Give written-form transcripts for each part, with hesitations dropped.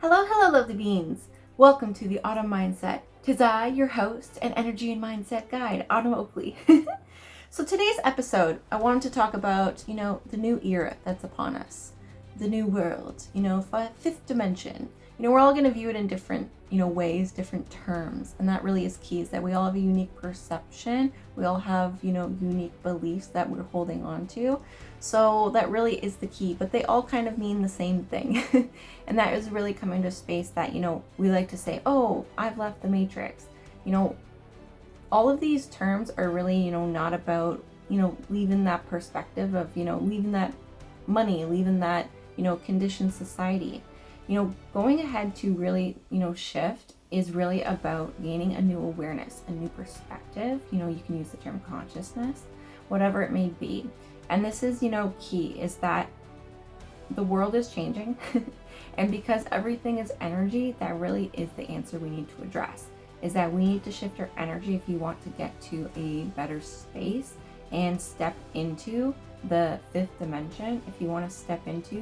Hello, hello, lovely beings. Welcome to the Autumn Mindset. 'Tis I, your host and energy and mindset guide, Autumn Oakley. So today's episode, I wanted to talk about, the new era that's upon us, the new world, fifth dimension. We're all going to view it in different, ways, different terms, and that really is key. Is that we all have a unique perception. We all have, unique beliefs that we're holding on to. So that really is the key, but they all kind of mean the same thing. And that is really coming to space that, we like to say, oh, I've left the matrix. All of these terms are really, not about, leaving that perspective of, leaving that money, leaving that, conditioned society. Going ahead to really, shift is really about gaining a new awareness, a new perspective. You can use the term consciousness, whatever it may be. And this is, key is that the world is changing. And because everything is energy, that really is the answer we need to address. Is that we need to shift our energy if you want to get to a better space and step into the fifth dimension. If you want to step into,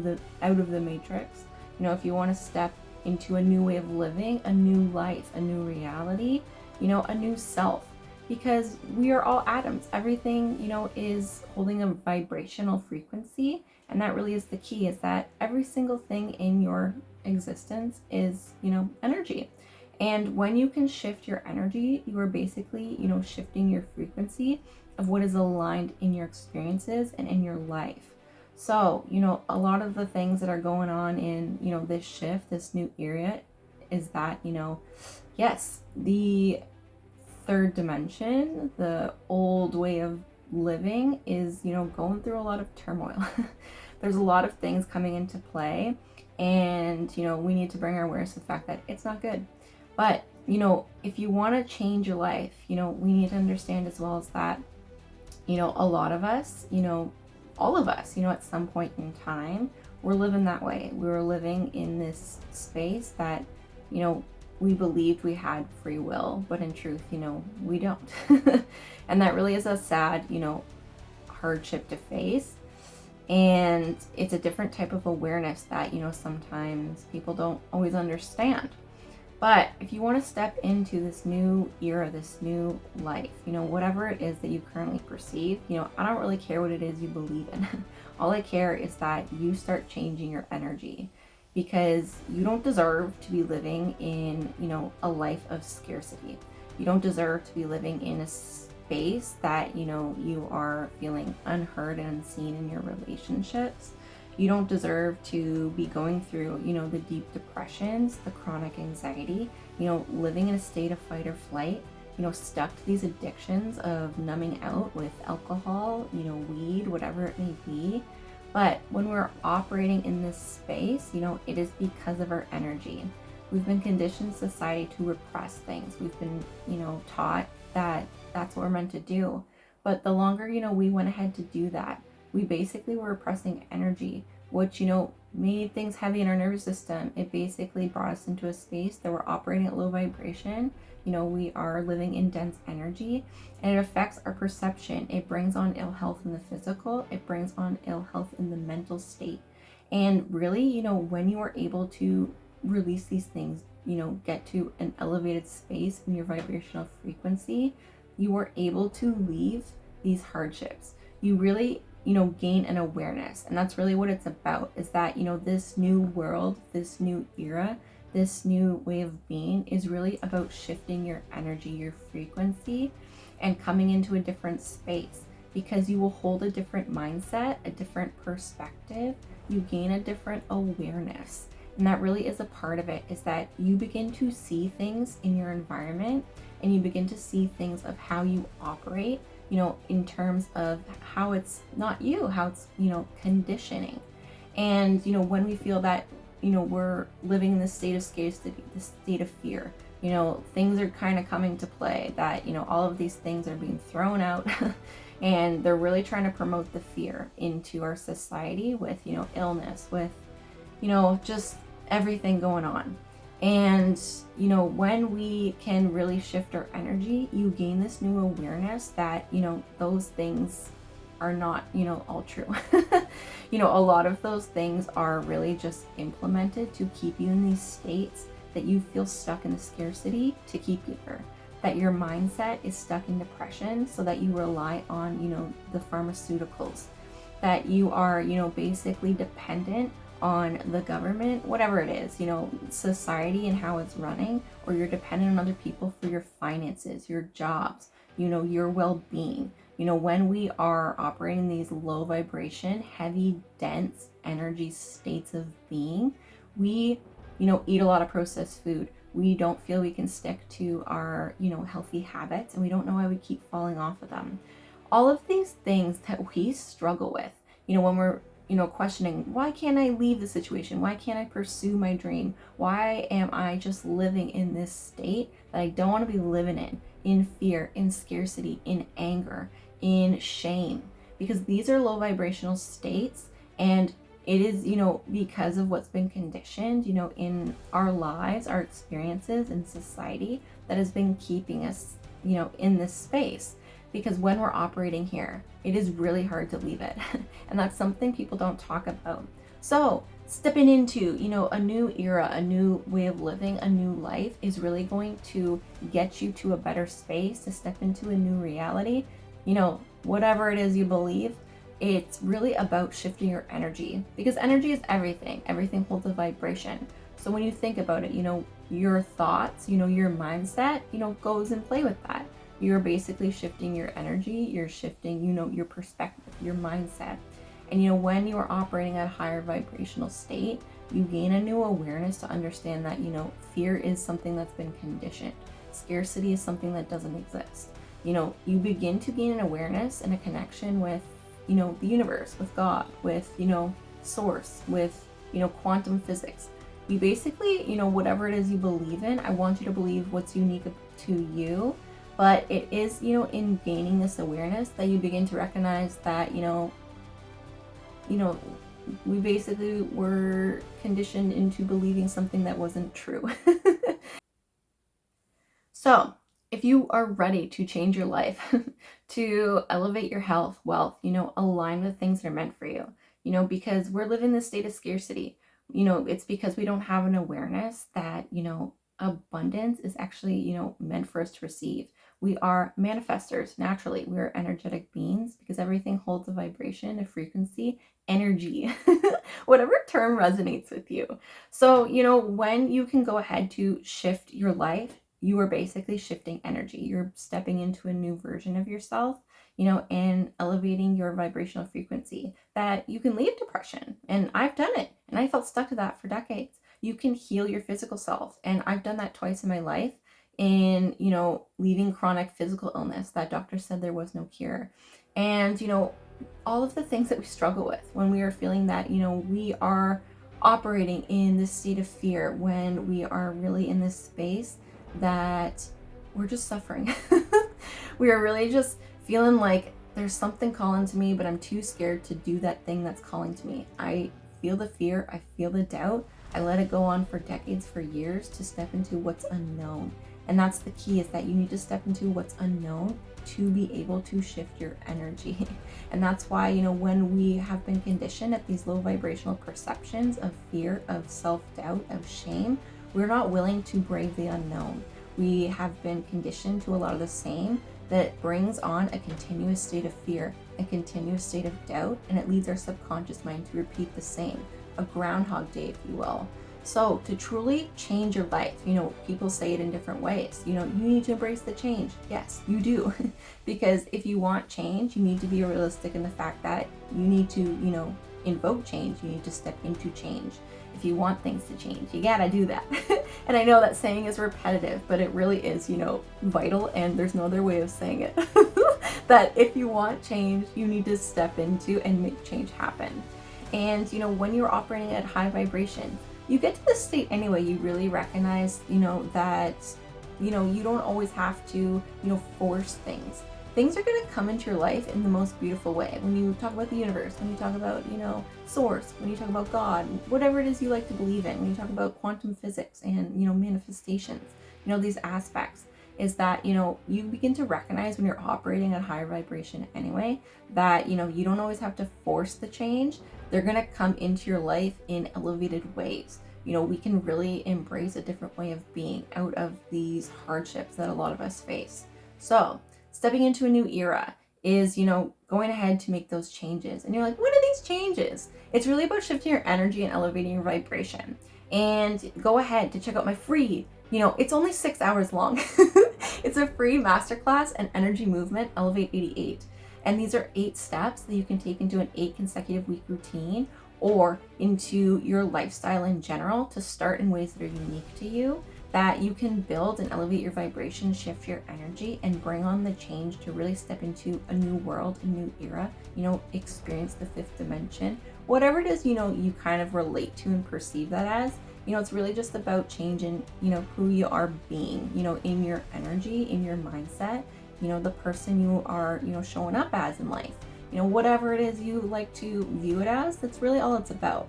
the out of the matrix, if you want to step into a new way of living, a new life, a new reality, a new self. Because we are all atoms. Everything, is holding a vibrational frequency. And that really is the key, is that every single thing in your existence is, energy. And when you can shift your energy, you are basically, shifting your frequency of what is aligned in your experiences and in your life. So, a lot of the things that are going on in, this shift, this new era, is that, yes, the third dimension, the old way of living is, going through a lot of turmoil. There's a lot of things coming into play, and, we need to bring our awareness to the fact that it's not good. But, if you want to change your life, we need to understand as well as that, a lot of us, all of us, at some point in time, we're living that way. We were living in this space that, we believed we had free will, but in truth, we don't. And that really is a sad, hardship to face. And it's a different type of awareness that, sometimes people don't always understand. But if you want to step into this new era, this new life, whatever it is that you currently perceive, I don't really care what it is you believe in. All I care is that you start changing your energy, because you don't deserve to be living in, a life of scarcity. You don't deserve to be living in a space that, you are feeling unheard and unseen in your relationships. You don't deserve to be going through, the deep depressions, the chronic anxiety, living in a state of fight or flight, stuck to these addictions of numbing out with alcohol, weed, whatever it may be. But when we're operating in this space, it is because of our energy. We've been conditioned in society to repress things. We've been, taught that that's what we're meant to do. But the longer, we went ahead to do that, we basically were repressing energy, which, made things heavy in our nervous system. It basically brought us into a space that we're operating at low vibration. We are living in dense energy, and it affects our perception. It brings on ill health in the physical. It brings on ill health in the mental state. And really, when you are able to release these things, get to an elevated space in your vibrational frequency, you are able to leave these hardships. You really, gain an awareness. And that's really what it's about, is that, this new world, this new era, this new way of being is really about shifting your energy, your frequency, and coming into a different space, because you will hold a different mindset, a different perspective. You gain a different awareness. And that really is a part of it, is that you begin to see things in your environment, and you begin to see things of how you operate, in terms of how it's not you, how it's, conditioning. And, when we feel that, we're living in this state of scarcity, this state of fear, things are kind of coming to play, that, all of these things are being thrown out and they're really trying to promote the fear into our society with, illness, with, just everything going on. And, when we can really shift our energy, you gain this new awareness that, those things are not, all true. A lot of those things are really just implemented to keep you in these states that you feel stuck in the scarcity to keep you there. That your mindset is stuck in depression so that you rely on, the pharmaceuticals. That you are, basically dependent on the government, whatever it is, society and how it's running, or you're dependent on other people for your finances, your jobs, your well-being. When we are operating these low vibration, heavy, dense energy states of being, we, eat a lot of processed food. We don't feel we can stick to our, healthy habits, and we don't know why we keep falling off of them. All of these things that we struggle with, when we're, questioning, why can't I leave the situation? Why can't I pursue my dream? Why am I just living in this state that I don't want to be living in fear, in scarcity, in anger, in shame? Because these are low vibrational states, and it is, because of what's been conditioned, in our lives, our experiences in society, that has been keeping us, in this space. Because when we're operating here, it is really hard to leave it. And that's something people don't talk about. So stepping into, a new era, a new way of living, a new life is really going to get you to a better space, to step into a new reality. Whatever it is you believe, it's really about shifting your energy, because energy is everything. Everything holds a vibration. So when you think about it, your thoughts, your mindset, goes in play with that. You're basically shifting your energy, you're shifting, your perspective, your mindset. And when you are operating at a higher vibrational state, you gain a new awareness to understand that, fear is something that's been conditioned. Scarcity is something that doesn't exist. You begin to gain an awareness and a connection with, the universe, with God, with, source, with, quantum physics. You basically, whatever it is you believe in, I want you to believe what's unique to you. But it is, in gaining this awareness that you begin to recognize that, we basically were conditioned into believing something that wasn't true. So if you are ready to change your life, to elevate your health, wealth, align with things that are meant for you, because we're living in this state of scarcity, it's because we don't have an awareness that, abundance is actually, meant for us to receive. We are manifestors naturally. We're energetic beings because everything holds a vibration, a frequency, energy, whatever term resonates with you. So, when you can go ahead to shift your life, you are basically shifting energy. You're stepping into a new version of yourself, and elevating your vibrational frequency, that you can leave depression. And I've done it, and I felt stuck to that for decades. You can heal your physical self, and I've done that twice in my life, in leaving chronic physical illness that doctors said there was no cure. And all of the things that we struggle with when we are feeling that we are operating in this state of fear, when we are really in this space that we're just suffering. We are really just feeling like there's something calling to me, but I'm too scared to do that thing that's calling to me. I feel the fear, I feel the doubt, I let it go on for decades, for years, to step into what's unknown. And that's the key, is that you need to step into what's unknown to be able to shift your energy. And that's why, when we have been conditioned at these low vibrational perceptions of fear, of self-doubt, of shame, we're not willing to brave the unknown. We have been conditioned to a lot of the same that brings on a continuous state of fear, a continuous state of doubt, and it leads our subconscious mind to repeat the same, a groundhog day, if you will. So to truly change your life, people say it in different ways. You need to embrace the change. Yes, you do. Because if you want change, you need to be realistic in the fact that you need to, invoke change. You need to step into change. If you want things to change, you gotta do that. And I know that saying is repetitive, but it really is, vital, and there's no other way of saying it. That if you want change, you need to step into and make change happen. And, when you're operating at high vibration, you get to this state anyway, you really recognize, that, you don't always have to, force things. Things are going to come into your life in the most beautiful way. When you talk about the universe, when you talk about, source, when you talk about God, whatever it is you like to believe in, when you talk about quantum physics and, manifestations, these aspects, is that, you begin to recognize when you're operating at higher vibration anyway, that, you don't always have to force the change. They're going to come into your life in elevated ways. We can really embrace a different way of being out of these hardships that a lot of us face. So stepping into a new era is, going ahead to make those changes. And you're like, what are these changes? It's really about shifting your energy and elevating your vibration. And go ahead to check out my free, it's only 6 hours long. It's a free masterclass and energy movement, Elevate 88. And these are 8 steps that you can take into an 8 consecutive week routine or into your lifestyle in general to start in ways that are unique to you, that you can build and elevate your vibration, shift your energy, and bring on the change to really step into a new world, a new era, experience the 5th dimension, whatever it is, you kind of relate to and perceive that as. It's really just about changing, who you are being, in your energy, in your mindset, the person you are, showing up as in life. Whatever it is you like to view it as, that's really all it's about.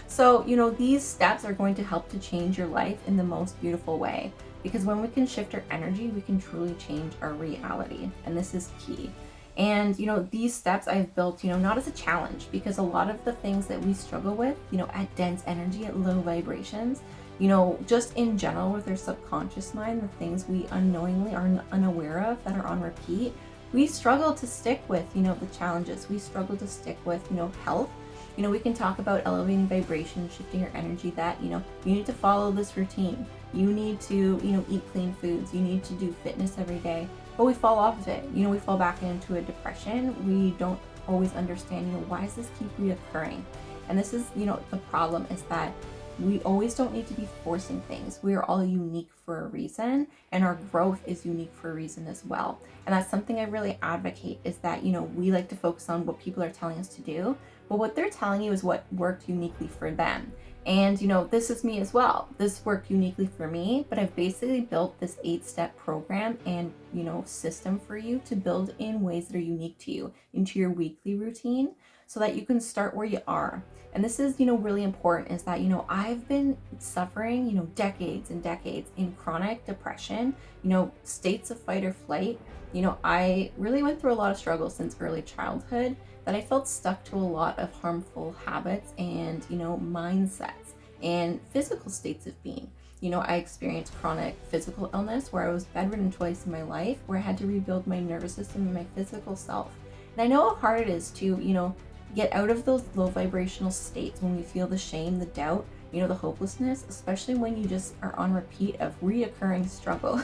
So, these steps are going to help to change your life in the most beautiful way, because when we can shift our energy, we can truly change our reality. And this is key. And, these steps I've built, not as a challenge, because a lot of the things that we struggle with, at dense energy, at low vibrations, just in general with our subconscious mind, the things we unknowingly are unaware of that are on repeat, we struggle to stick with, the challenges. We struggle to stick with, health. We can talk about elevating vibration, shifting your energy, that, you need to follow this routine. You need to, eat clean foods. You need to do fitness every day. But we fall off of it. We fall back into a depression. We don't always understand, why does this keep reoccurring? And this is, the problem is that we always don't need to be forcing things. We are all unique for a reason, and our growth is unique for a reason as well. And that's something I really advocate, is that, we like to focus on what people are telling us to do, but what they're telling you is what worked uniquely for them. And, this is me as well. This worked uniquely for me, but I've basically built this 8-step program and, system for you to build in ways that are unique to you into your weekly routine, so that you can start where you are. And this is, really important, is that, I've been suffering, decades and decades in chronic depression, states of fight or flight. I really went through a lot of struggles since early childhood, that I felt stuck to a lot of harmful habits and, mindsets and physical states of being. I experienced chronic physical illness where I was bedridden twice in my life, where I had to rebuild my nervous system and my physical self. And I know how hard it is to, get out of those low vibrational states when we feel the shame, the doubt, the hopelessness, especially when you just are on repeat of reoccurring struggle.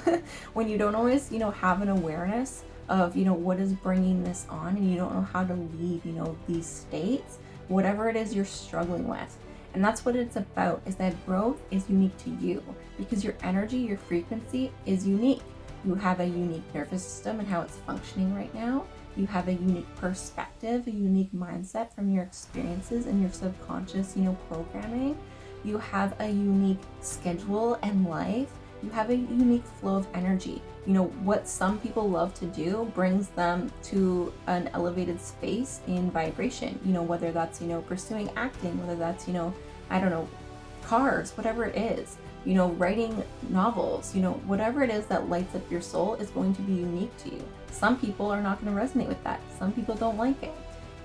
When you don't always, have an awareness of, what is bringing this on, and you don't know how to leave, these states, whatever it is you're struggling with. And that's what it's about, is that growth is unique to you, because your energy, your frequency is unique. You have a unique nervous system and how it's functioning right now. You have a unique perspective, a unique mindset from your experiences and your subconscious, programming. You have a unique schedule and life. You have a unique flow of energy. What some people love to do brings them to an elevated space in vibration, whether that's, pursuing acting, whether that's, I don't know, cars, whatever it is. Writing novels, whatever it is that lights up your soul is going to be unique to you. Some people are not going to resonate with that. Some people don't like it.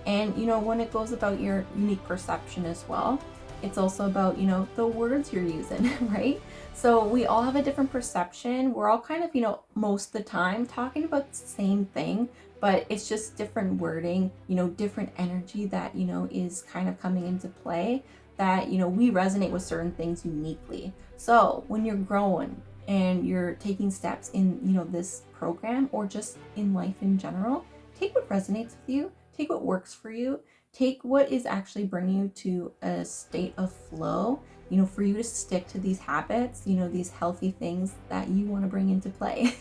And, when it goes about your unique perception as well, it's also about, the words you're using, right? So we all have a different perception. We're all kind of, most of the time talking about the same thing, but it's just different wording, different energy that, is kind of coming into play, that, we resonate with certain things uniquely. So when you're growing and you're taking steps in, this program, or just in life in general, take what resonates with you, take what works for you, take what is actually bringing you to a state of flow, for you to stick to these habits, these healthy things that you want to bring into play.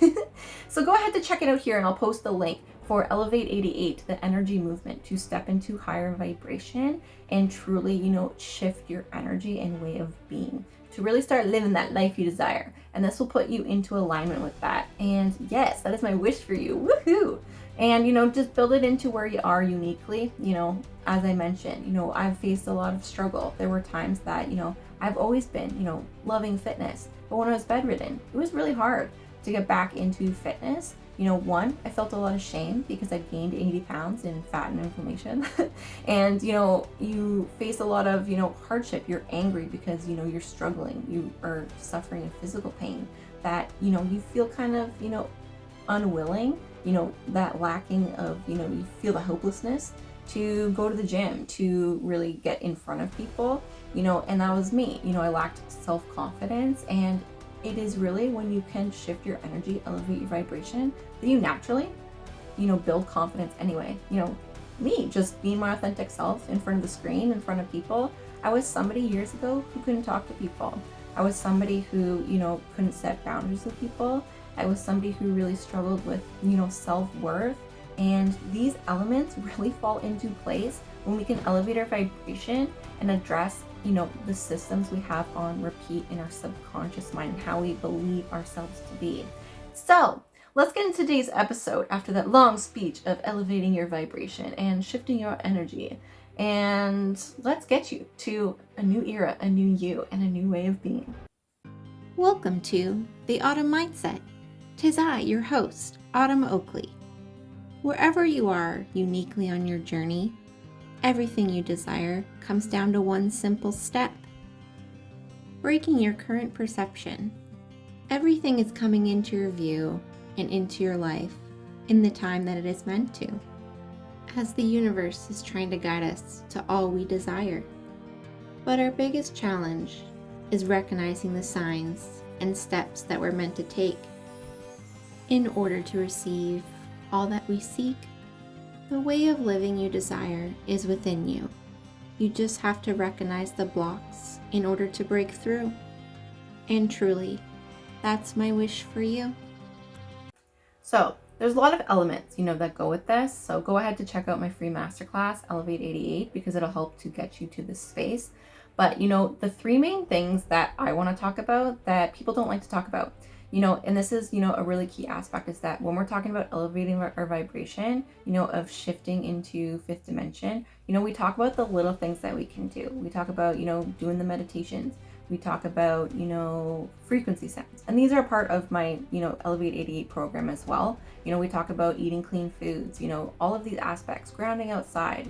So go ahead to check it out here, and I'll post the link for Elevate 88, the energy movement, to step into higher vibration and truly, shift your energy and way of being, to really start living that life you desire. And this will put you into alignment with that. And yes, that is my wish for you. Woohoo! And, just build it into where you are uniquely. As I mentioned, I've faced a lot of struggle. There were times that, I've always been, loving fitness. But when I was bedridden, it was really hard. to get back into fitness, one, I felt a lot of shame because I'd gained 80 pounds in fat and inflammation. And, you face a lot of, hardship. You're angry because, you're struggling. You are suffering in physical pain that, you feel kind of, unwilling, that lacking of, you feel the hopelessness to go to the gym, to really get in front of people, and that was me. I lacked self-confidence, and it is really when you can shift your energy, elevate your vibration, that you naturally, build confidence anyway. Me just being my authentic self in front of the screen, in front of people. I was somebody years ago who couldn't talk to people. I was somebody who, couldn't set boundaries with people. I was somebody who really struggled with, self-worth. And these elements really fall into place when we can elevate our vibration and address, the systems we have on repeat in our subconscious mind and how we believe ourselves to be. So let's get into today's episode after that long speech of elevating your vibration and shifting your energy. And let's get you to a new era, a new you, and a new way of being. Welcome to the Autumn Mindset. 'Tis I, your host, Autumn Oakley. Wherever you are uniquely on your journey, everything you desire comes down to one simple step: breaking your current perception. Everything is coming into your view and into your life in the time that it is meant to, as the universe is trying to guide us to all we desire. But our biggest challenge is recognizing the signs and steps that we're meant to take in order to receive all that we seek. The way of living you desire is within you. You just have to recognize the blocks in order to break through. And truly, that's my wish for you. So there's a lot of elements, that go with this. So go ahead to check out my free masterclass, Elevate 88, because it'll help to get you to this space. But, the three main things that I want to talk about that people don't like to talk about, and this is, a really key aspect, is that when we're talking about elevating our vibration, of shifting into fifth dimension, we talk about the little things that we can do. We talk about, doing the meditations. We talk about, frequency sounds. And these are part of my, Elevate 88 program as well. We talk about eating clean foods, all of these aspects, grounding outside,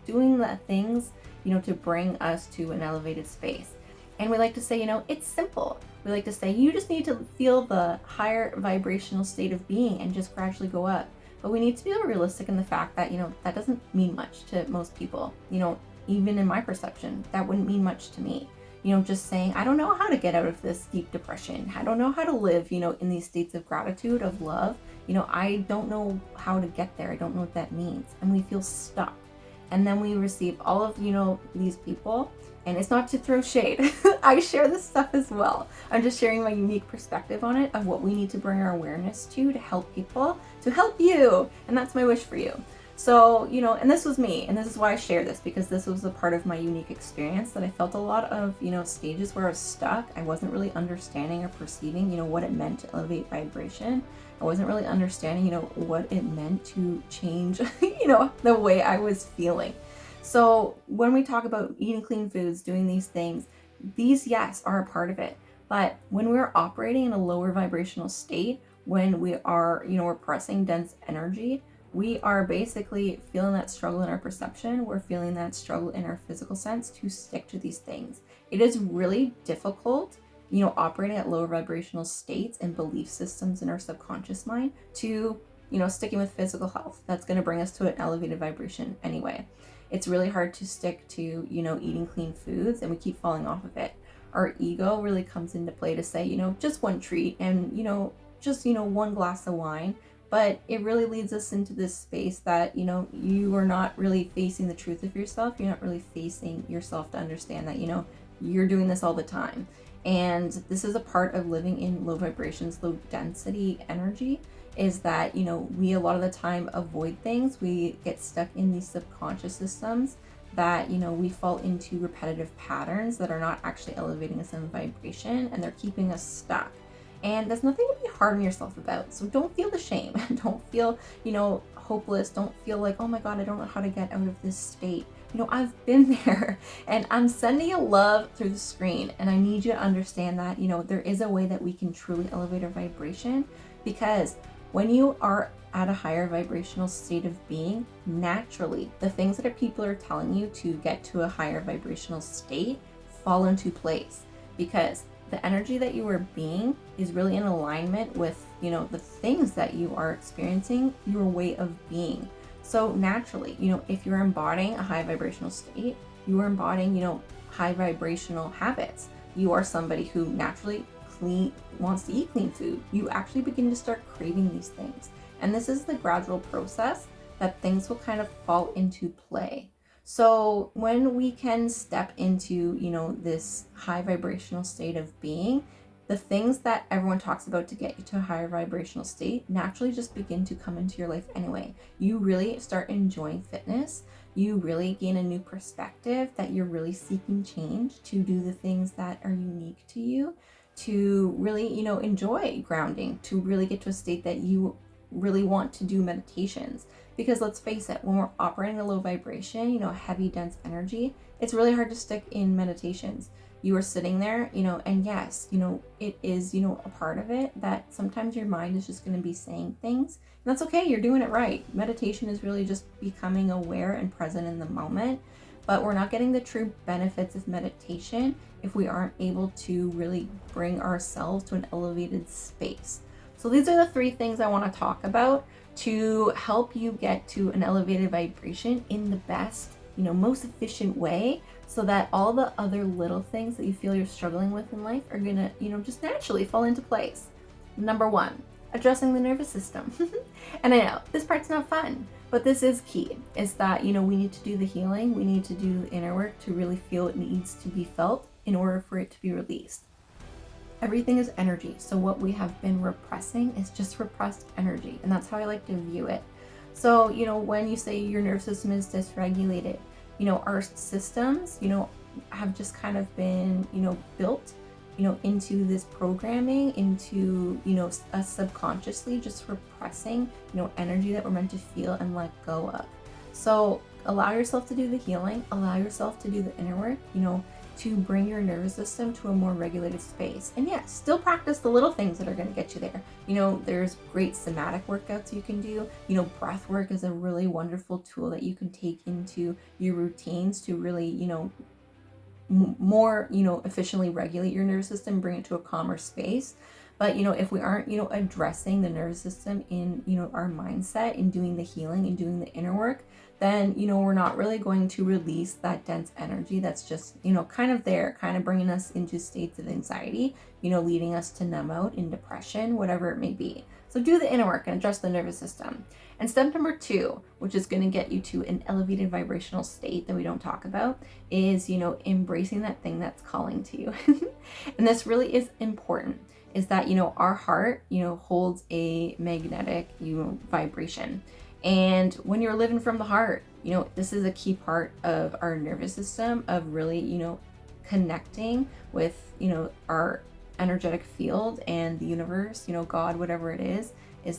doing the things, to bring us to an elevated space. And we like to say, it's simple. We like to say, you just need to feel the higher vibrational state of being and just gradually go up. But we need to be realistic in the fact that, that doesn't mean much to most people. Even in my perception, that wouldn't mean much to me. Just saying, I don't know how to get out of this deep depression. I don't know how to live, in these states of gratitude, of love. I don't know how to get there. I don't know what that means. And we feel stuck. And then we receive all of, these people. And it's not to throw shade. I share this stuff as well. I'm just sharing my unique perspective on it of what we need to bring our awareness to help people, to help you. And that's my wish for you. So, and this was me, and this is why I share this, because this was a part of my unique experience that I felt a lot of, stages where I was stuck. I wasn't really understanding or perceiving, what it meant to elevate vibration. I wasn't really understanding, what it meant to change, the way I was feeling. So when we talk about eating clean foods, doing these things, these, yes, are a part of it. But when we're operating in a lower vibrational state, when we are, repressing dense energy, we are basically feeling that struggle in our perception. We're feeling that struggle in our physical sense to stick to these things. It is really difficult, operating at lower vibrational states and belief systems in our subconscious mind to, sticking with physical health. That's going to bring us to an elevated vibration anyway. It's really hard to stick to, eating clean foods, and we keep falling off of it. Our ego really comes into play to say, just one treat and, just, one glass of wine. But it really leads us into this space that, you are not really facing the truth of yourself. You're not really facing yourself to understand that, you're doing this all the time. And this is a part of living in low vibrations, low density energy, is that, we a lot of the time avoid things. We get stuck in these subconscious systems that, we fall into repetitive patterns that are not actually elevating us in vibration, and they're keeping us stuck. And there's nothing to be hard on yourself about. So don't feel the shame. Don't feel, hopeless. Don't feel like, oh my God, I don't know how to get out of this state. I've been there, and I'm sending you love through the screen. And I need you to understand that, there is a way that we can truly elevate our vibration, because when you are at a higher vibrational state of being, naturally, the things that people are telling you to get to a higher vibrational state fall into place, because the energy that you are being is really in alignment with, the things that you are experiencing, your way of being. So naturally, if you're embodying a high vibrational state, you are embodying, high vibrational habits. You are somebody who naturally wants to eat clean food. You actually begin to start craving these things. And this is the gradual process that things will kind of fall into play. So when we can step into, this high vibrational state of being, the things that everyone talks about to get you to a higher vibrational state naturally just begin to come into your life anyway. You really start enjoying fitness. You really gain a new perspective that you're really seeking change to do the things that are unique to you, to really, enjoy grounding, to really get to a state that you really want to do meditations. Because let's face it, when we're operating a low vibration, heavy, dense energy, it's really hard to stick in meditations. You are sitting there, and yes, it is, a part of it that sometimes your mind is just going to be saying things. And that's okay. You're doing it right. Meditation is really just becoming aware and present in the moment. But we're not getting the true benefits of meditation if we aren't able to really bring ourselves to an elevated space. So these are the 3 things I want to talk about to help you get to an elevated vibration in the best, most efficient way, so that all the other little things that you feel you're struggling with in life are gonna, just naturally fall into place. Number 1, addressing the nervous system. And I know this part's not fun, but this is key, is that, we need to do the healing. We need to do the inner work to really feel what needs to be felt in order for it to be released. Everything is energy. So what we have been repressing is just repressed energy. And that's how I like to view it. So, when you say your nervous system is dysregulated, our systems, have just kind of been, built, into this programming, into, us subconsciously just repressing, energy that we're meant to feel and let go of. So allow yourself to do the healing, allow yourself to do the inner work, to bring your nervous system to a more regulated space. And yes, still practice the little things that are going to get you there. There's great somatic workouts you can do. Breath work is a really wonderful tool that you can take into your routines to really, more, efficiently regulate your nervous system, bring it to a calmer space. But, if we aren't, addressing the nervous system in, our mindset, in doing the healing and doing the inner work, then, we're not really going to release that dense energy that's just, kind of there, kind of bringing us into states of anxiety, leading us to numb out in depression, whatever it may be. So do the inner work and address the nervous system. And step number 2, which is going to get you to an elevated vibrational state that we don't talk about, is, embracing that thing that's calling to you. And this really is important, is that, our heart, holds a magnetic, vibration. And when you're living from the heart, this is a key part of our nervous system, of really, connecting with, our energetic field and the universe, God, whatever it is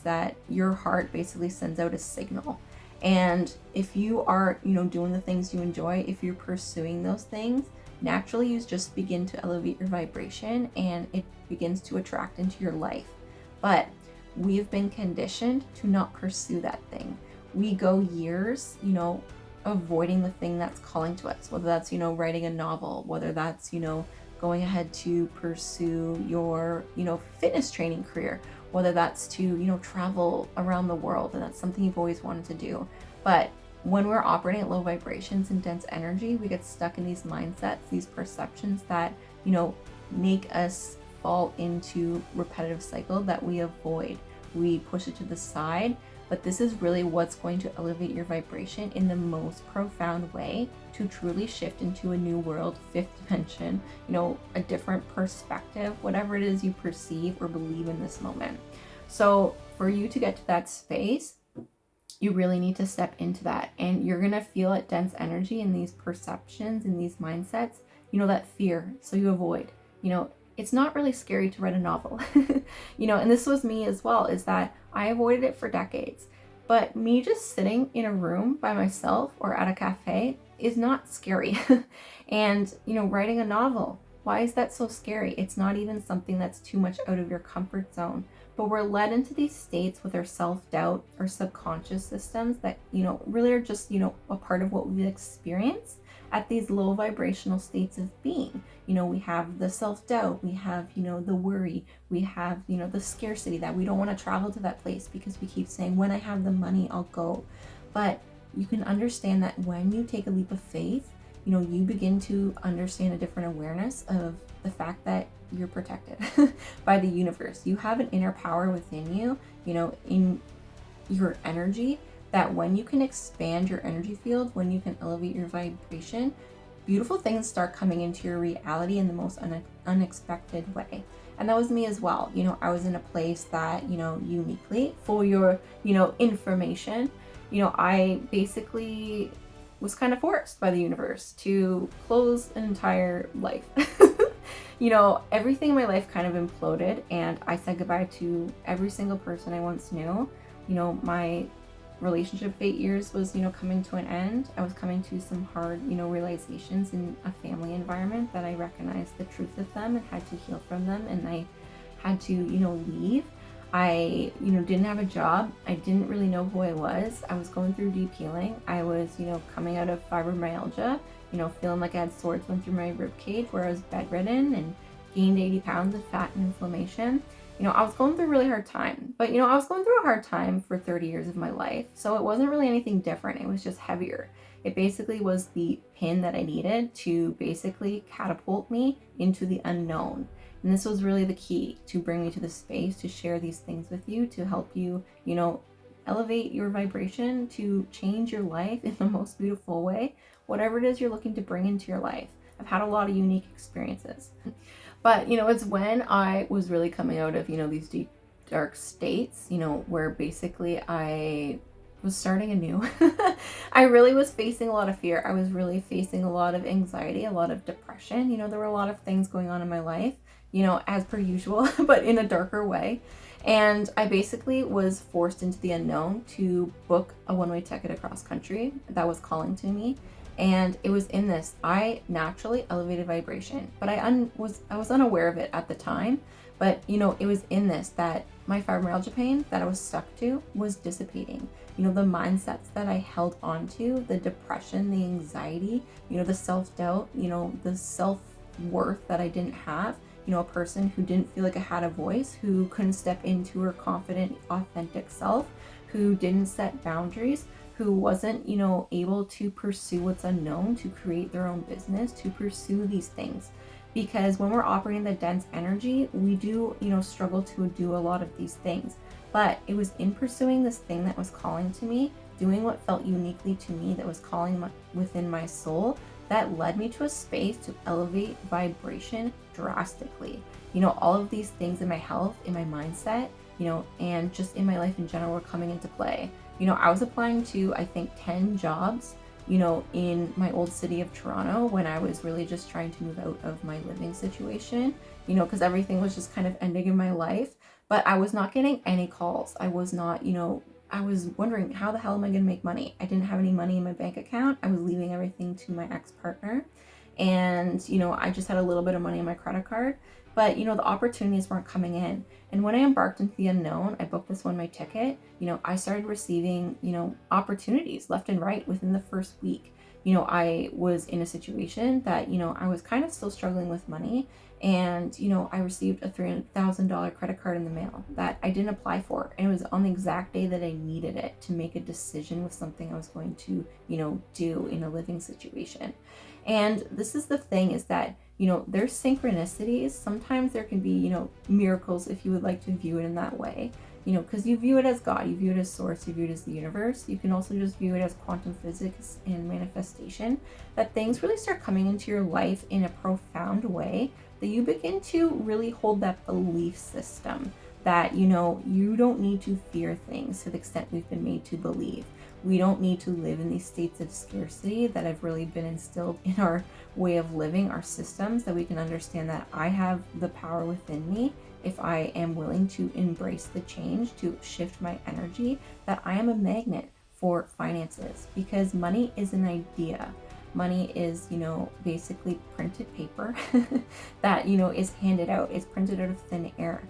that your heart basically sends out a signal. And if you are, doing the things you enjoy, if you're pursuing those things, naturally you just begin to elevate your vibration and it begins to attract into your life. But we've been conditioned to not pursue that thing. We go years, avoiding the thing that's calling to us, whether that's, writing a novel, whether that's, going ahead to pursue your, fitness training career, whether that's to, travel around the world, and that's something you've always wanted to do. But when we're operating at low vibrations and dense energy, we get stuck in these mindsets, these perceptions that, make us fall into repetitive cycle that we avoid. We push it to the side, but this is really what's going to elevate your vibration in the most profound way to truly shift into a new world, 5th dimension, a different perspective, whatever it is you perceive or believe in this moment. So for you to get to that space, you really need to step into that, and you're going to feel it, dense energy and these perceptions and these mindsets, that fear. So you avoid, it's not really scary to write a novel, and this was me as well, is that I avoided it for decades. But me just sitting in a room by myself or at a cafe, is not scary. And, writing a novel, why is that so scary? It's not even something that's too much out of your comfort zone. But we're led into these states with our self-doubt, our subconscious systems that, really are just, a part of what we experience at these low vibrational states of being. We have the self-doubt, we have, the worry, we have, the scarcity that we don't want to travel to that place because we keep saying, when I have the money, I'll go. But you can understand that when you take a leap of faith, you begin to understand a different awareness of the fact that you're protected by the universe. You have an inner power within you, in your energy, that when you can expand your energy field, when you can elevate your vibration, beautiful things start coming into your reality in the most unexpected way. And that was me as well. I was in a place that, uniquely, for your, information, I basically was kind of forced by the universe to close an entire life. Everything in my life kind of imploded, and I said goodbye to every single person I once knew. My relationship of 8 years was, coming to an end. I was coming to some hard, realizations in a family environment that I recognized the truth of them and had to heal from them, and I had to, leave. I, didn't have a job. I didn't really know who I was. I was going through deep healing. I was, coming out of fibromyalgia, feeling like I had swords went through my rib cage, where I was bedridden and gained 80 pounds of fat and inflammation. I was going through a really hard time, but, I was going through a hard time for 30 years of my life. So it wasn't really anything different. It was just heavier. It basically was the pin that I needed to basically catapult me into the unknown. And this was really the key to bring me to the space to share these things with you, to help you, elevate your vibration, to change your life in the most beautiful way, whatever it is you're looking to bring into your life. I've had a lot of unique experiences. But, it's when I was really coming out of, these deep, dark states, where basically I was starting anew. I really was facing a lot of fear. I was really facing a lot of anxiety, a lot of depression. There were a lot of things going on in my life, as per usual, but in a darker way. And I basically was forced into the unknown to book a one-way ticket across country that was calling to me. And it was in this, I naturally elevated vibration, but I was unaware of it at the time. But, it was in this that my fibromyalgia pain that I was stuck to was dissipating. The mindsets that I held on to, the depression, the anxiety, the self-doubt, the self-worth that I didn't have, a person who didn't feel like I had a voice, who couldn't step into her confident, authentic self, who didn't set boundaries, who wasn't, able to pursue what's unknown, to create their own business, to pursue these things. Because when we're operating the dense energy, we do, struggle to do a lot of these things. But it was in pursuing this thing that was calling to me, doing what felt uniquely to me, that was calling within my soul, that led me to a space to elevate vibration drastically. All of these things in my health, in my mindset, and just in my life in general were coming into play. I was applying to, I think, 10 jobs, in my old city of Toronto, when I was really just trying to move out of my living situation, because everything was just kind of ending in my life. But I was not getting any calls. I was not, I was wondering, how the hell am I going to make money? I didn't have any money in my bank account. I was leaving everything to my ex-partner. And, I just had a little bit of money on my credit card. But, the opportunities weren't coming in. And when I embarked into the unknown, I booked this one-way ticket, I started receiving, opportunities left and right within the first week. I was in a situation that, I was kind of still struggling with money. And, I received a $3,000 credit card in the mail that I didn't apply for. And it was on the exact day that I needed it to make a decision with something I was going to, do in a living situation. And this is the thing, is that, there's synchronicities. Sometimes there can be, miracles, if you would like to view it in that way, because you view it as God, you view it as source, you view it as the universe. You can also just view it as quantum physics and manifestation, that things really start coming into your life in a profound way, that you begin to really hold that belief system that, you don't need to fear things to the extent we've been made to believe. We don't need to live in these states of scarcity that have really been instilled in our way of living, our systems, that we can understand that I have the power within me if I am willing to embrace the change, to shift my energy, that I am a magnet for finances, because money is an idea. Money is, basically printed paper that, is handed out. It's printed out of thin air.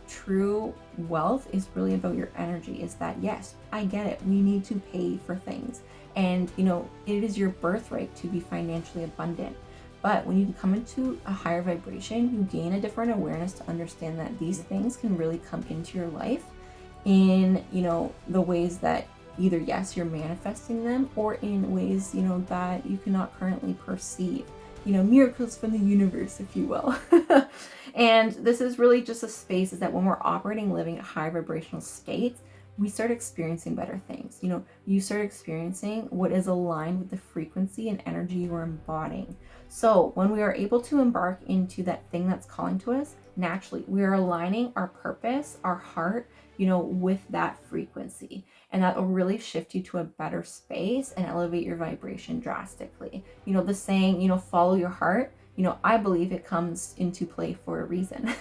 True wealth is really about your energy. Is that, yes, I get it. We need to pay for things. And, it is your birthright to be financially abundant. But when you come into a higher vibration, you gain a different awareness to understand that these things can really come into your life in, the ways that either, yes, you're manifesting them, or in ways, that you cannot currently perceive. Miracles from the universe, if you will. And this is really just a space, is that when we're operating, living at high vibrational states, we start experiencing better things. You start experiencing what is aligned with the frequency and energy you are embodying. So when we are able to embark into that thing that's calling to us, naturally, we are aligning our purpose, our heart, with that frequency. And that will really shift you to a better space and elevate your vibration drastically. The saying, follow your heart, I believe it comes into play for a reason.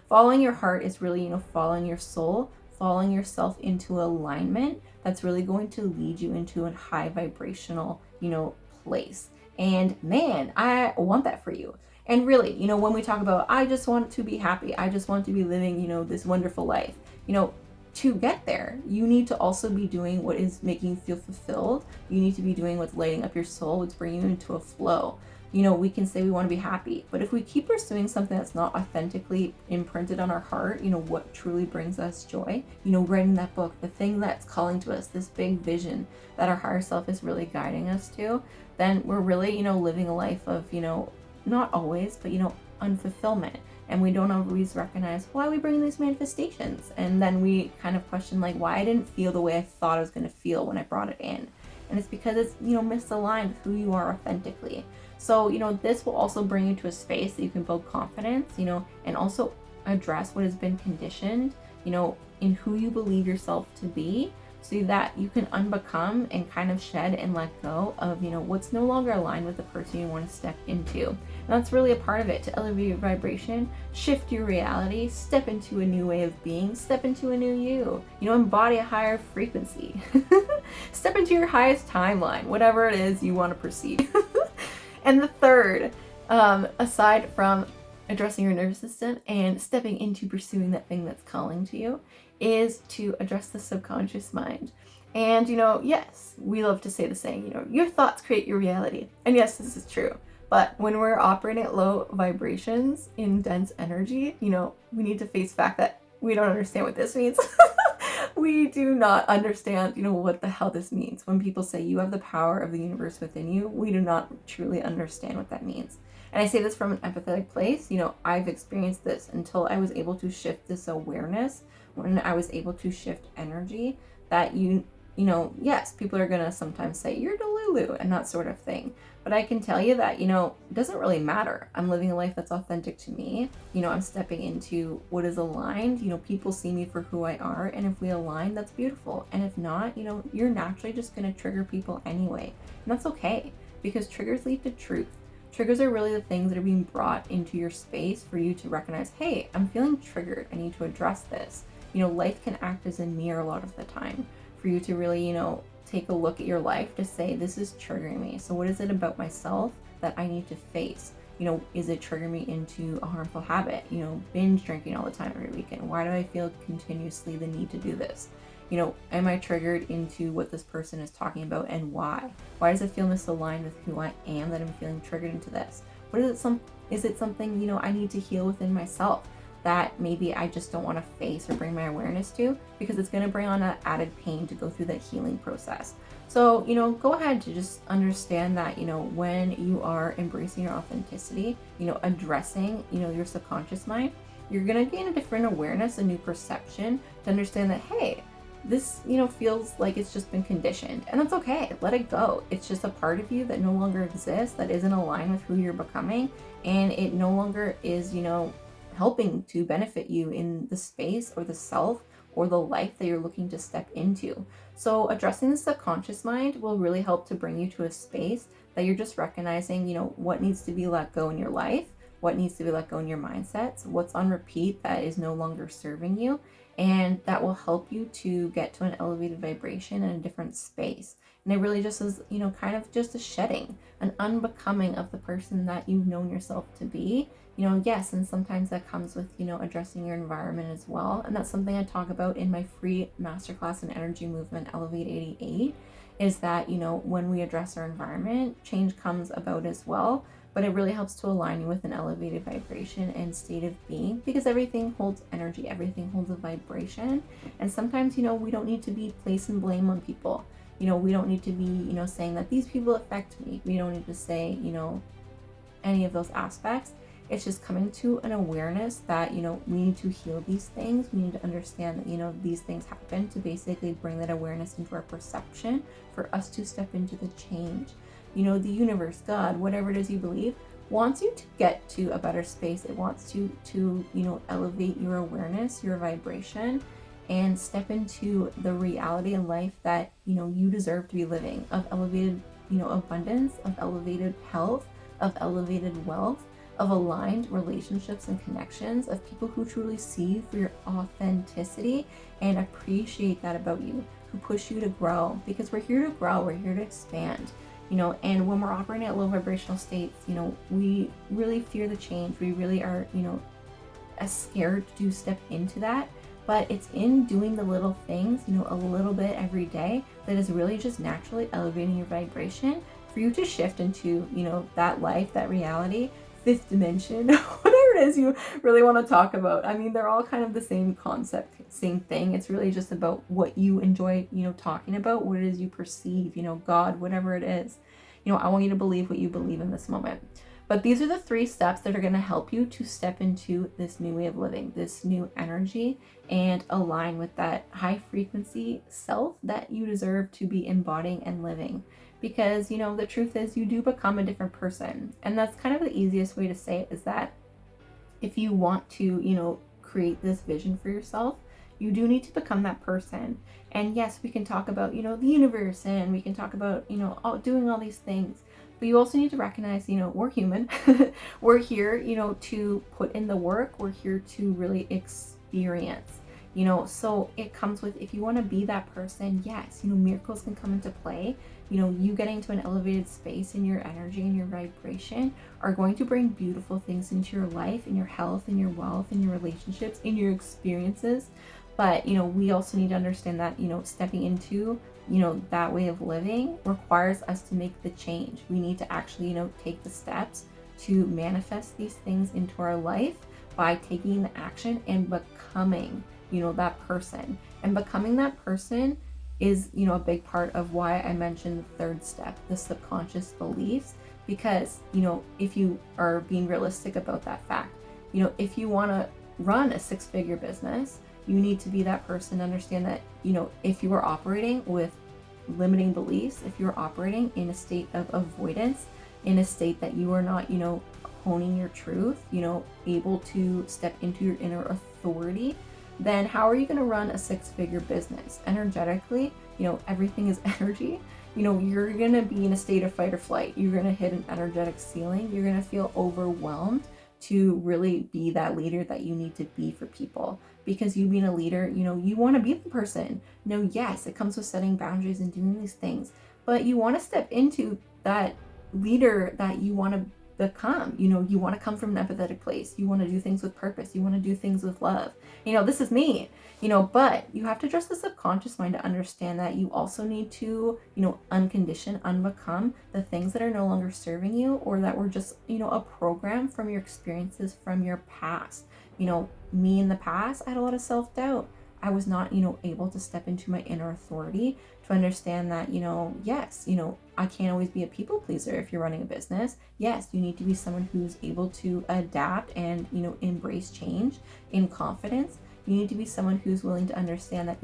Following your heart is really, following your soul, following yourself into alignment. That's really going to lead you into a high vibrational, place. And man, I want that for you. And really, when we talk about, I just want to be happy, I just want to be living, this wonderful life, to get there, you need to also be doing what is making you feel fulfilled. You need to be doing what's lighting up your soul, what's bringing you into a flow. We can say we want to be happy, but if we keep pursuing something that's not authentically imprinted on our heart, what truly brings us joy, writing that book, the thing that's calling to us, this big vision that our higher self is really guiding us to, then we're really, living a life of, not always, but, unfulfillment. And we don't always recognize why we bring these manifestations. And then we kind of question, like, why I didn't feel the way I thought I was going to feel when I brought it in. And it's because it's, misaligned with who you are authentically. So, this will also bring you to a space that you can build confidence, and also address what has been conditioned, in who you believe yourself to be, so that you can unbecome and kind of shed and let go of, what's no longer aligned with the person you want to step into. And that's really a part of it, to elevate your vibration, shift your reality, step into a new way of being, step into a new you, embody a higher frequency, step into your highest timeline, whatever it is you want to perceive. And the third, aside from addressing your nervous system and stepping into pursuing that thing that's calling to you, is to address the subconscious mind. And, yes, we love to say the saying, your thoughts create your reality. And yes, this is true. But when we're operating at low vibrations in dense energy, we need to face the fact that we don't understand what this means. We do not understand, what the hell this means. When people say you have the power of the universe within you, we do not truly understand what that means. And I say this from an empathetic place. I've experienced this until I was able to shift this awareness, when I was able to shift energy, that yes, people are going to sometimes say you're delulu and that sort of thing. But I can tell you that, it doesn't really matter. I'm living a life that's authentic to me. I'm stepping into what is aligned. People see me for who I are. And if we align, that's beautiful. And if not, you're naturally just going to trigger people anyway. And that's okay, because triggers lead to truth. Triggers are really the things that are being brought into your space for you to recognize, hey, I'm feeling triggered. I need to address this. Life can act as a mirror a lot of the time for you to really, take a look at your life to say, this is triggering me. So what is it about myself that I need to face? Is it triggering me into a harmful habit? Binge drinking all the time every weekend. Why do I feel continuously the need to do this? Am I triggered into what this person is talking about, and why? Why does it feel misaligned with who I am that I'm feeling triggered into this? Is it something, I need to heal within myself that maybe I just don't want to face or bring my awareness to, because it's going to bring on an added pain to go through that healing process. So, go ahead to just understand that, when you are embracing your authenticity, addressing, your subconscious mind, you're going to gain a different awareness, a new perception to understand that, hey, this, feels like it's just been conditioned, and that's okay. Let it go. It's just a part of you that no longer exists, that isn't aligned with who you're becoming, and it no longer is, helping to benefit you in the space or the self or the life that you're looking to step into. So addressing the subconscious mind will really help to bring you to a space that you're just recognizing, what needs to be let go in your life, what needs to be let go in your mindsets, what's on repeat that is no longer serving you, and that will help you to get to an elevated vibration in a different space. And it really just is, kind of just a shedding, an unbecoming of the person that you've known yourself to be. Yes, and sometimes that comes with, addressing your environment as well. And that's something I talk about in my free masterclass in energy movement, Elevate 88, is that, when we address our environment, change comes about as well. But it really helps to align you with an elevated vibration and state of being, because everything holds energy, everything holds a vibration. And sometimes, we don't need to be placing blame on people. We don't need to be, saying that these people affect me. We don't need to say, any of those aspects. It's just coming to an awareness that, we need to heal these things. We need to understand that, these things happen, to basically bring that awareness into our perception for us to step into the change. The universe, God, whatever it is you believe, wants you to get to a better space. It wants you to, elevate your awareness, your vibration, and step into the reality in life that, you deserve to be living, of elevated, abundance, of elevated health, of elevated wealth, of aligned relationships and connections, of people who truly see you for your authenticity and appreciate that about you, who push you to grow, because we're here to grow, we're here to expand. And when we're operating at low vibrational states, we really fear the change. We really are, as scared to step into that. But it's in doing the little things, a little bit every day, that is really just naturally elevating your vibration for you to shift into, that life, that reality, fifth dimension, whatever it is you really want to talk about. I mean, they're all kind of the same concept, same thing. It's really just about what you enjoy, talking about, what it is you perceive, God, whatever it is. I want you to believe what you believe in this moment. But these are the 3 steps that are going to help you to step into this new way of living, this new energy, and align with that high frequency self that you deserve to be embodying and living. Because, the truth is, you do become a different person. And that's kind of the easiest way to say it, is that if you want to, create this vision for yourself, you do need to become that person. And yes, we can talk about, the universe, and we can talk about, doing all these things. But you also need to recognize, we're human. We're here, to put in the work. We're here to really experience. So it comes with, if you want to be that person, yes, miracles can come into play. You getting to an elevated space in your energy and your vibration are going to bring beautiful things into your life, in your health, in your wealth, in your relationships, in your experiences. But, we also need to understand that, stepping into, that way of living requires us to make the change. We need to actually, take the steps to manifest these things into our life by taking the action and becoming, that person. And becoming that person is, a big part of why I mentioned the 3rd step, the subconscious beliefs. Because, if you are being realistic about that fact, if you want to run a 6-figure business, you need to be that person to understand that, if you are operating with limiting beliefs, if you're operating in a state of avoidance, in a state that you are not, honing your truth, able to step into your inner authority, then how are you going to run a 6-figure business? Energetically, everything is energy. You're going to be in a state of fight or flight. You're going to hit an energetic ceiling. You're going to feel overwhelmed to really be that leader that you need to be for people. Because you being a leader, you want to be the person. Yes, it comes with setting boundaries and doing these things, but you want to step into that leader that you want to become. You want to come from an empathetic place. You want to do things with purpose. You want to do things with love. This is me, but you have to trust the subconscious mind to understand that you also need to, uncondition, unbecome the things that are no longer serving you, or that were just, a program from your experiences from your past. Me in the past, I had a lot of self-doubt. I was not, able to step into my inner authority to understand that, yes, I can't always be a people pleaser if you're running a business. Yes, you need to be someone who's able to adapt and, embrace change in confidence. You need to be someone who's willing to understand that,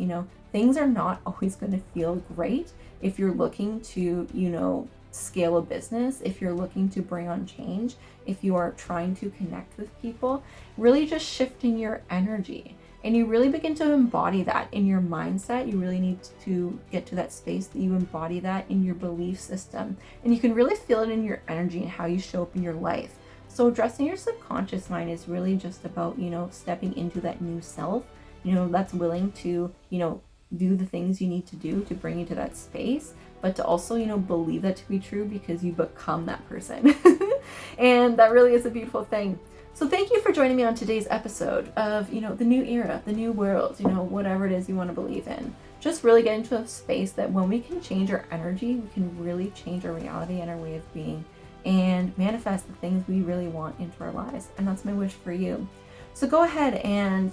things are not always going to feel great if you're looking to, scale a business, if you're looking to bring on change, if you are trying to connect with people, really just shifting your energy. And you really begin to embody that in your mindset. You really need to get to that space that you embody that in your belief system. And you can really feel it in your energy and how you show up in your life. So addressing your subconscious mind is really just about, stepping into that new self, that's willing to, do the things you need to do to bring you to that space, but to also, believe that to be true because you become that person. And that really is a beautiful thing. So thank you for joining me on today's episode of, the new era, the new world, whatever it is you want to believe in. Just really get into a space that when we can change our energy, we can really change our reality and our way of being and manifest the things we really want into our lives. And that's my wish for you. So go ahead and,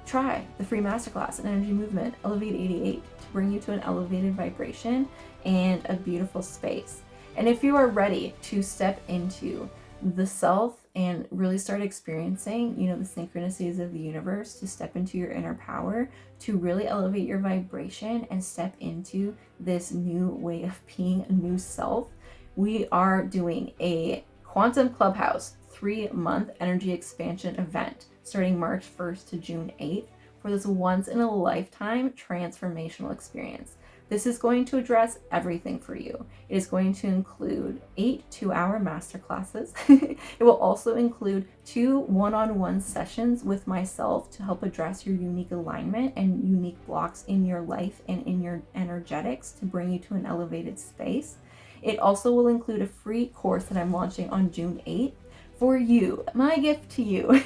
try the free masterclass in energy movement, Elevate 88, to bring you to an elevated vibration and a beautiful space. And if you are ready to step into the self and really start experiencing, the synchronicities of the universe, to step into your inner power, to really elevate your vibration and step into this new way of being, a new self, we are doing a Quantum Clubhouse 3-month energy expansion event starting March 1st to June 8th for this once-in-a-lifetime transformational experience. This is going to address everything for you. It is going to include 8 2-hour masterclasses. It will also include 2 one-on-one sessions with myself to help address your unique alignment and unique blocks in your life and in your energetics to bring you to an elevated space. It also will include a free course that I'm launching on June 8th for you, my gift to you,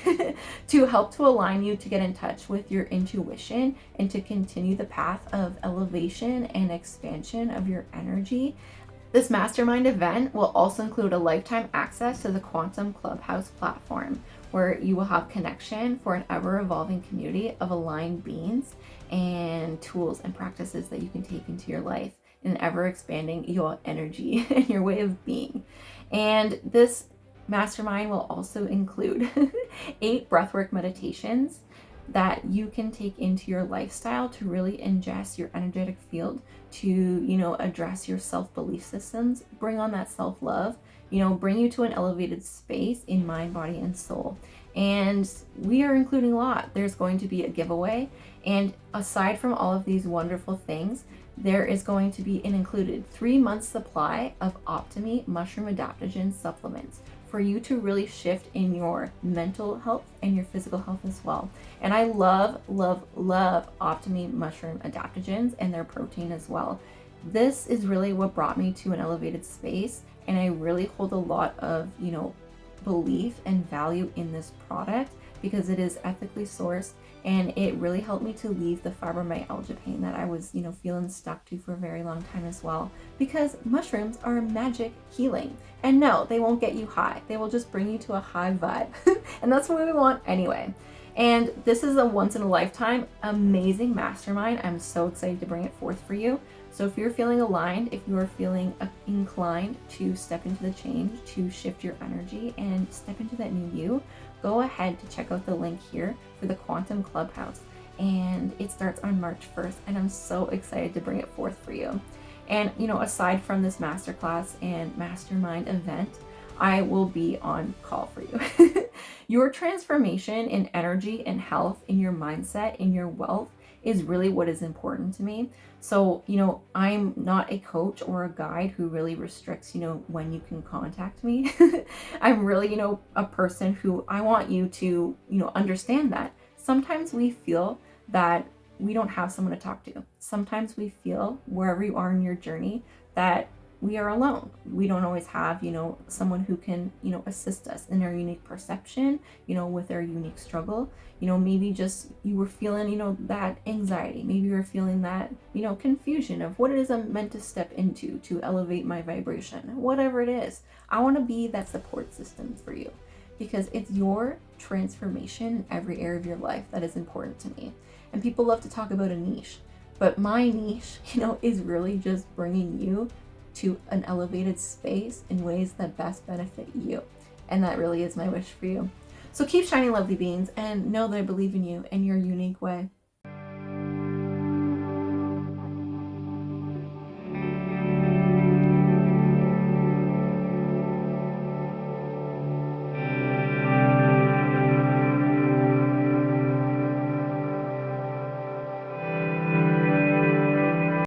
to help to align you to get in touch with your intuition and to continue the path of elevation and expansion of your energy. This mastermind event will also include a lifetime access to the Quantum Clubhouse platform, where you will have connection for an ever-evolving community of aligned beings and tools and practices that you can take into your life and ever expanding your energy and your way of being. And this mastermind will also include 8 breathwork meditations that you can take into your lifestyle to really ingest your energetic field, to, address your self-belief systems, bring on that self-love, bring you to an elevated space in mind, body, and soul. And we are including a lot. There's going to be a giveaway. And aside from all of these wonderful things, there is going to be an included 3-month supply of Optimi mushroom adaptogen supplements for you to really shift in your mental health and your physical health as well. And I love, love, love Optimi mushroom adaptogens and their protein as well. This is really what brought me to an elevated space, and I really hold a lot of, belief and value in this product because it is ethically sourced, and it really helped me to leave the fibromyalgia pain that I was, feeling stuck to for a very long time as well. Because mushrooms are magic healing. And no, they won't get you high. They will just bring you to a high vibe. And that's what we want anyway. And this is a once-in-a-lifetime amazing mastermind. I'm so excited to bring it forth for you. So if you're feeling aligned, if you are feeling inclined to step into the change, to shift your energy and step into that new you, go ahead to check out the link here for the Quantum Clubhouse. And it starts on March 1st, and I'm so excited to bring it forth for you. And, aside from this masterclass and mastermind event, I will be on call for you. Your transformation in energy and health, in your mindset, in your wealth is really what is important to me. So, I'm not a coach or a guide who really restricts, when you can contact me. I'm really, a person who I want you to, understand that sometimes we feel that we don't have someone to talk to. Sometimes we feel wherever you are in your journey that we are alone. We don't always have, someone who can, assist us in our unique perception, with our unique struggle. Maybe just you were feeling, that anxiety. Maybe you were feeling that, confusion of what it is I'm meant to step into to elevate my vibration. Whatever it is, I want to be that support system for you because it's your transformation in every area of your life that is important to me. And people love to talk about a niche, but my niche, is really just bringing you to an elevated space in ways that best benefit you. And that really is my wish for you. So keep shining, lovely beings, and know that I believe in you and your unique way.